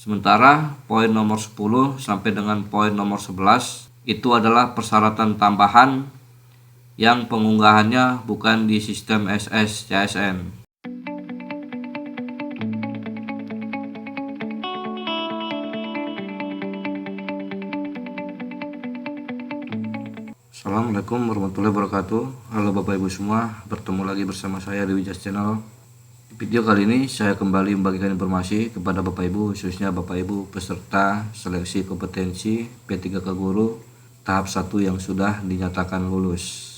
Sementara poin nomor 10 sampai dengan poin nomor 11 itu adalah persyaratan tambahan yang pengunggahannya bukan di sistem SSCSN. Assalamualaikum warahmatullahi wabarakatuh. Halo Bapak Ibu semua, bertemu lagi bersama saya di Wijas Channel. Di video kali ini saya kembali membagikan informasi kepada Bapak Ibu, khususnya Bapak Ibu peserta seleksi kompetensi P3K Guru tahap 1 yang sudah dinyatakan lulus.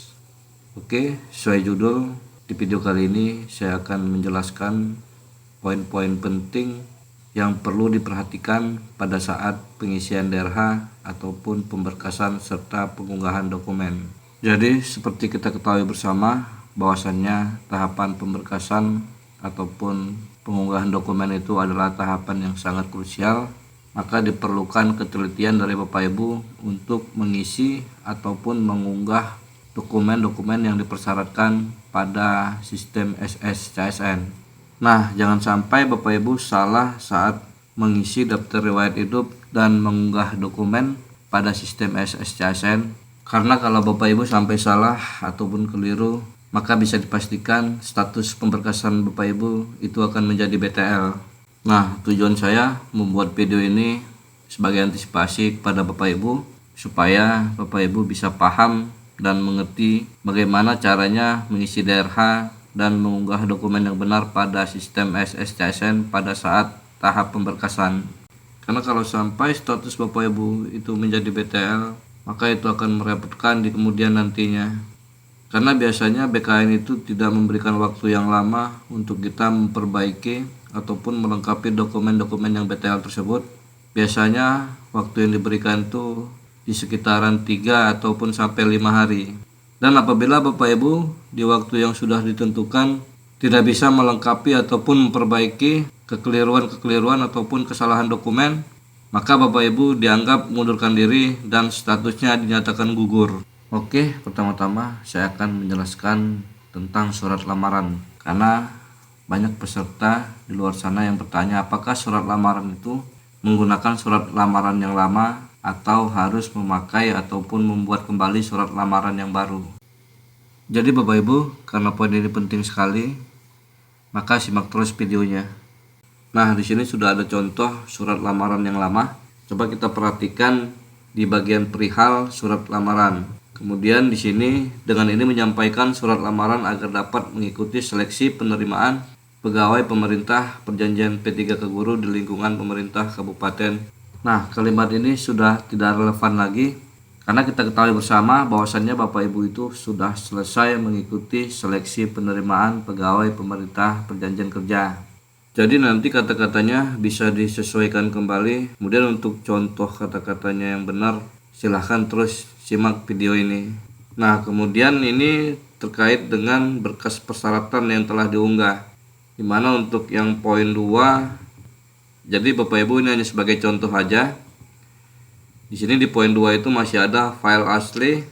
Oke, sesuai judul, di video kali ini saya akan menjelaskan poin-poin penting yang perlu diperhatikan pada saat pengisian DRH ataupun pemberkasan serta pengunggahan dokumen. Jadi seperti kita ketahui bersama bahwasannya tahapan pemberkasan ataupun pengunggahan dokumen itu adalah tahapan yang sangat krusial, maka diperlukan ketelitian dari Bapak Ibu untuk mengisi ataupun mengunggah dokumen-dokumen yang dipersyaratkan pada sistem SSCSN. Nah, jangan sampai Bapak Ibu salah saat mengisi daftar riwayat hidup dan mengunggah dokumen pada sistem SSCSN. Karena kalau Bapak Ibu sampai salah ataupun keliru, maka bisa dipastikan status pemberkasan Bapak Ibu itu akan menjadi BTL. Nah, tujuan saya membuat video ini sebagai antisipasi kepada Bapak Ibu supaya Bapak Ibu bisa paham dan mengerti bagaimana caranya mengisi DRH dan mengunggah dokumen yang benar pada sistem SSCSN pada saat tahap pemberkasan. Karena kalau sampai status Bapak Ibu itu menjadi BTL, maka itu akan merepotkan di kemudian nantinya. Karena biasanya BKN itu tidak memberikan waktu yang lama untuk kita memperbaiki ataupun melengkapi dokumen-dokumen yang BTL tersebut. Biasanya waktu yang diberikan itu di sekitaran 3 ataupun sampai 5 hari. Dan apabila Bapak Ibu di waktu yang sudah ditentukan tidak bisa melengkapi ataupun memperbaiki kekeliruan ataupun kesalahan dokumen, maka Bapak Ibu dianggap mengundurkan diri dan statusnya dinyatakan gugur. Oke, pertama-tama saya akan menjelaskan tentang surat lamaran, karena banyak peserta di luar sana yang bertanya apakah surat lamaran itu menggunakan surat lamaran yang lama atau harus memakai ataupun membuat kembali surat lamaran yang baru. Jadi Bapak Ibu, karena poin ini penting sekali, maka simak terus videonya. Nah, di sini sudah ada contoh surat lamaran yang lama. Coba kita perhatikan di bagian perihal surat lamaran. Kemudian di sini dengan ini menyampaikan surat lamaran agar dapat mengikuti seleksi penerimaan pegawai pemerintah perjanjian P3K Guru di lingkungan pemerintah kabupaten. Nah, kalimat ini sudah tidak relevan lagi karena kita ketahui bersama bahwasannya Bapak Ibu itu sudah selesai mengikuti seleksi penerimaan pegawai pemerintah perjanjian kerja. Jadi nanti kata-katanya bisa disesuaikan kembali. Kemudian untuk contoh kata-katanya yang benar, silahkan terus simak video ini. Nah, kemudian ini terkait dengan berkas persyaratan yang telah diunggah. Dimana untuk yang poin 2, jadi Bapak Ibu ini hanya sebagai contoh aja. Di sini di poin 2 itu masih ada file asli.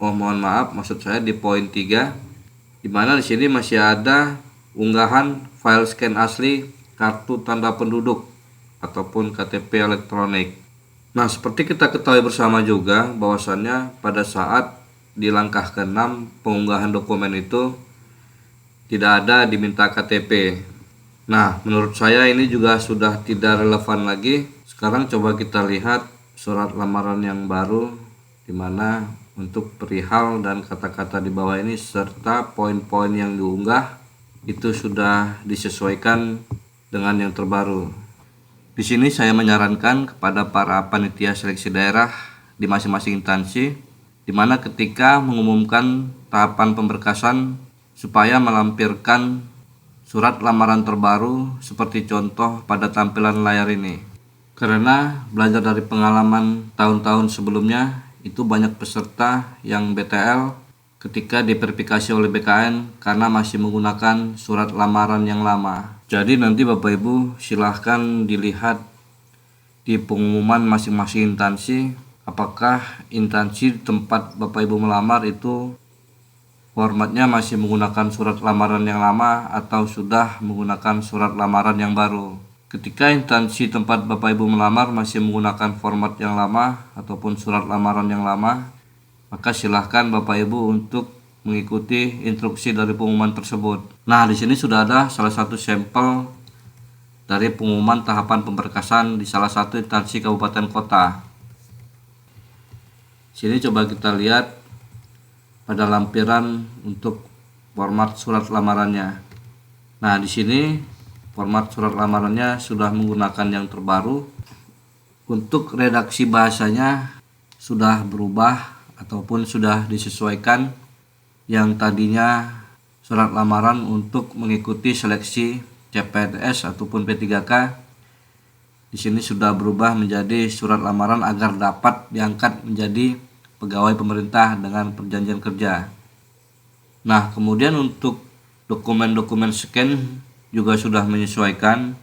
Mohon maaf, maksud saya di poin 3. Di mana di sini masih ada unggahan file scan asli kartu tanda penduduk ataupun KTP elektronik. Nah, seperti kita ketahui bersama juga bahwasannya pada saat di langkah ke-6 pengunggahan dokumen itu tidak ada diminta KTP. Nah, menurut saya ini juga sudah tidak relevan lagi. Sekarang coba kita lihat surat lamaran yang baru, di mana untuk perihal dan kata-kata di bawah ini serta poin-poin yang diunggah itu sudah disesuaikan dengan yang terbaru. Di sini saya menyarankan kepada para panitia seleksi daerah di masing-masing instansi, di mana ketika mengumumkan tahapan pemberkasan supaya melampirkan surat lamaran terbaru seperti contoh pada tampilan layar ini. Karena belajar dari pengalaman tahun-tahun sebelumnya, itu banyak peserta yang BTL ketika diverifikasi oleh BKN karena masih menggunakan surat lamaran yang lama. Jadi nanti Bapak Ibu silahkan dilihat di pengumuman masing-masing instansi, apakah instansi tempat Bapak Ibu melamar itu formatnya masih menggunakan surat lamaran yang lama atau sudah menggunakan surat lamaran yang baru. Ketika instansi tempat Bapak Ibu melamar masih menggunakan format yang lama ataupun surat lamaran yang lama, maka silahkan Bapak Ibu untuk mengikuti instruksi dari pengumuman tersebut. Nah, di sini sudah ada salah satu sampel dari pengumuman tahapan pemberkasan di salah satu instansi kabupaten kota. Sini coba kita lihat pada lampiran untuk format surat lamarannya. Nah, di sini format surat lamarannya sudah menggunakan yang terbaru. Untuk redaksi bahasanya sudah berubah ataupun sudah disesuaikan. Yang tadinya surat lamaran untuk mengikuti seleksi CPNS ataupun P3K, di sini sudah berubah menjadi surat lamaran agar dapat diangkat menjadi pegawai pemerintah dengan perjanjian kerja. Nah, kemudian untuk dokumen-dokumen scan juga sudah menyesuaikan.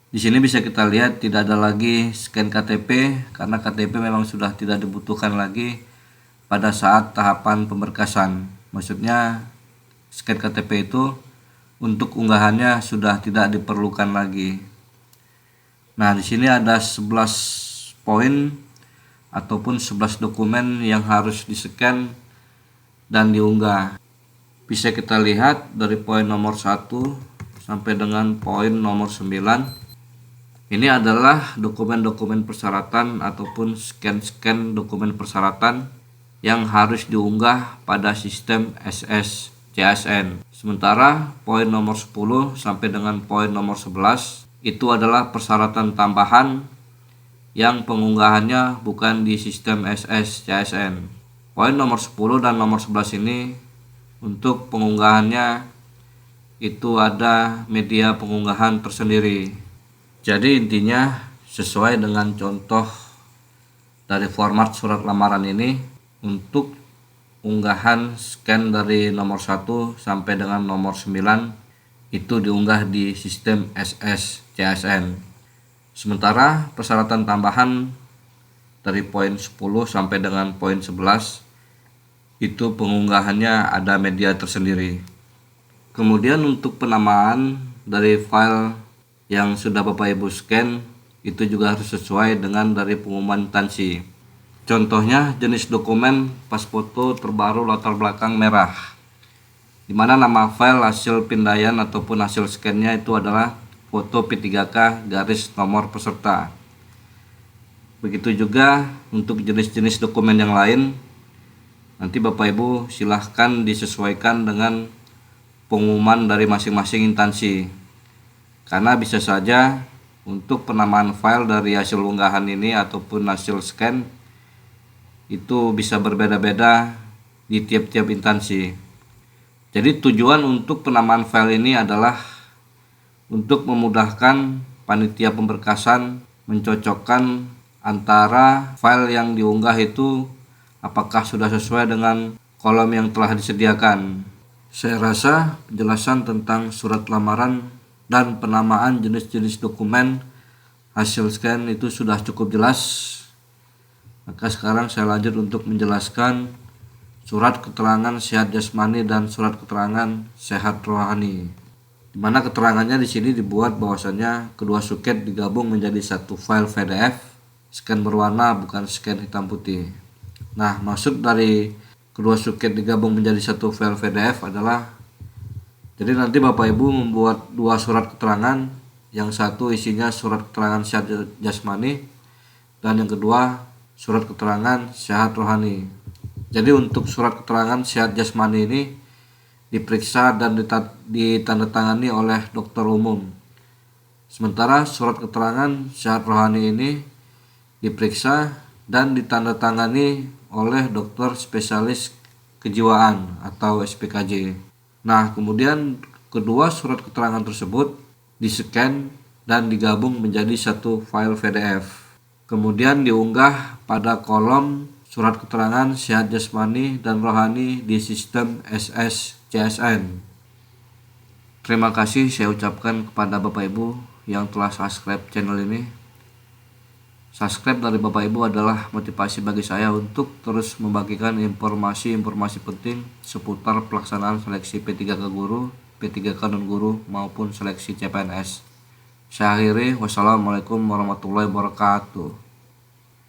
Di sini bisa kita lihat tidak ada lagi scan KTP karena KTP memang sudah tidak dibutuhkan lagi pada saat tahapan pemberkasan. Maksudnya scan KTP itu untuk unggahannya sudah tidak diperlukan lagi. Nah, di sini ada 11 poin ataupun 11 dokumen yang harus di-scan dan diunggah. Bisa kita lihat dari poin nomor 1 sampai dengan poin nomor 9. Ini adalah dokumen-dokumen persyaratan ataupun scan-scan dokumen persyaratan yang harus diunggah pada sistem SS CSN. Sementara poin nomor 10 sampai dengan poin nomor 11 itu adalah persyaratan tambahan yang pengunggahannya bukan di sistem SS CSN. Poin nomor 10 dan nomor 11 ini untuk pengunggahannya itu ada media pengunggahan tersendiri. Jadi intinya sesuai dengan contoh dari format surat lamaran ini, untuk unggahan scan dari nomor 1 sampai dengan nomor 9 itu diunggah di sistem SS CSN. Sementara persyaratan tambahan dari poin 10 sampai dengan poin 11 itu pengunggahannya ada media tersendiri. Kemudian untuk penamaan dari file yang sudah Bapak Ibu scan itu juga harus sesuai dengan dari pengumuman instansi. Contohnya jenis dokumen pas foto terbaru latar belakang merah, di mana nama file hasil pindaian ataupun hasil scan-nya itu adalah foto P3K garis nomor peserta. Begitu juga untuk jenis-jenis dokumen yang lain, nanti Bapak Ibu silahkan disesuaikan dengan pengumuman dari masing-masing instansi. Karena bisa saja untuk penamaan file dari hasil unggahan ini ataupun hasil scan itu bisa berbeda-beda di tiap-tiap instansi. Jadi tujuan untuk penamaan file ini adalah untuk memudahkan panitia pemberkasan mencocokkan antara file yang diunggah itu apakah sudah sesuai dengan kolom yang telah disediakan. Saya rasa penjelasan tentang surat lamaran dan penamaan jenis-jenis dokumen hasil scan itu sudah cukup jelas. Maka sekarang saya lanjut untuk menjelaskan surat keterangan sehat jasmani dan surat keterangan sehat rohani. Di mana keterangannya di sini dibuat bahwasannya kedua suket digabung menjadi satu file PDF, scan berwarna bukan scan hitam putih. Nah, maksud dari kedua suket digabung menjadi satu file PDF adalah jadi nanti Bapak Ibu membuat dua surat keterangan, yang satu isinya surat keterangan sehat jasmani dan yang kedua surat keterangan sehat rohani. Jadi untuk surat keterangan sehat jasmani ini diperiksa dan ditandatangani oleh dokter umum. Sementara surat keterangan sehat rohani ini diperiksa dan ditandatangani oleh dokter spesialis kejiwaan atau SPKJ. Nah, kemudian kedua surat keterangan tersebut di-scan dan digabung menjadi satu file PDF. Kemudian diunggah pada kolom surat keterangan sehat jasmani dan rohani di sistem SS CSN. Terima kasih saya ucapkan kepada Bapak Ibu yang telah subscribe channel ini. Subscribe dari Bapak Ibu adalah motivasi bagi saya untuk terus membagikan informasi-informasi penting seputar pelaksanaan seleksi P3K guru, P3K non guru maupun seleksi CPNS. Saya akhiri, wassalamualaikum warahmatullahi wabarakatuh.